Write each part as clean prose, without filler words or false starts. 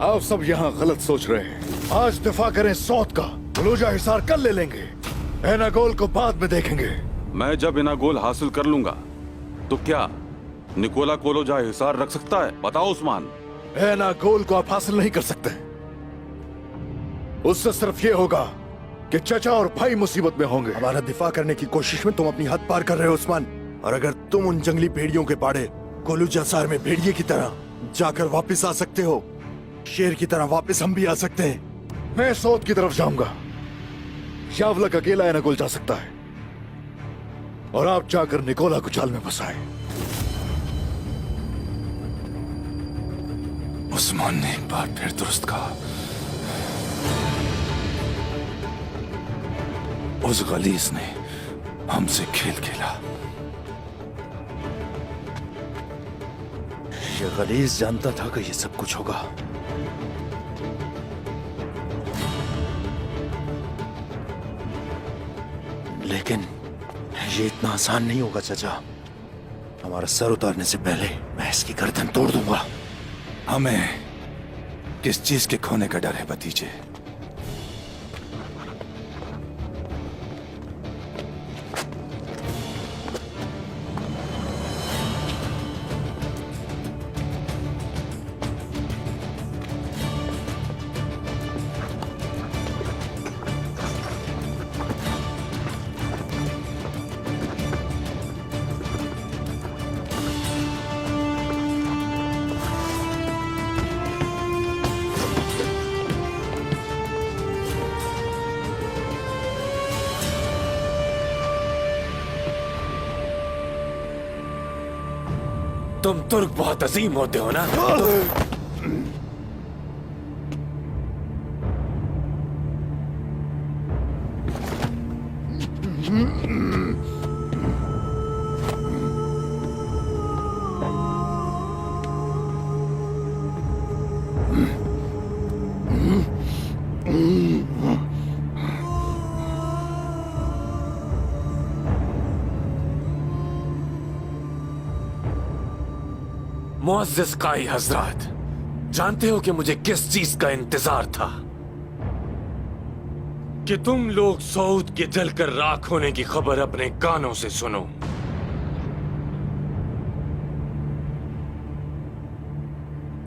आप सब यहाँ गलत सोच रहे हैं। आज दिफा करें सौत का, फलूजा हिसार कल ले लेंगे, एनागोल को बाद में देखेंगे। मैं जब एनागोल हासिल कर लूंगा तो क्या निकोला कोलोजा हिसार रख सकता है? बताओ उस्मान। एनागोल को आप हासिल नहीं कर सकते। उससे सिर्फ ये होगा कि चचा और भाई मुसीबत में होंगे। हमारा दिफा करने की कोशिश में तुम अपनी हद पार कर रहे हो उस्मान। और अगर तुम उन जंगली भेड़ियों के पाड़े कोलूजा सार में भेड़िए की तरह जाकर वापस आ सकते हो, शेर की तरह वापस हम भी आ सकते हैं। मैं सौत की तरफ जाऊंगा। शावलक अकेला एनागोल जा सकता है और आप जाकर निकोला को जाल में फंसाए। उस्मान ने एक बार फिर दुरुस्त कहा। उस गलीस ने हमसे खेल खेला। ये गलीस जानता था कि ये सब कुछ होगा। लेकिन ये इतना आसान नहीं होगा चाचा। हमारा सर उतारने से पहले मैं इसकी गर्दन तोड़ दूंगा। हमें किस चीज के खोने का डर है भतीजे? तुम तुर्क बहुत अजीम होते हो ना? मुअज़्ज़िज़ काई हज़रात, जानते हो कि मुझे किस चीज का इंतजार था? कि तुम लोग सऊद के जलकर राख होने की खबर अपने कानों से सुनो।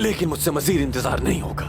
लेकिन मुझसे मजीद इंतजार नहीं होगा।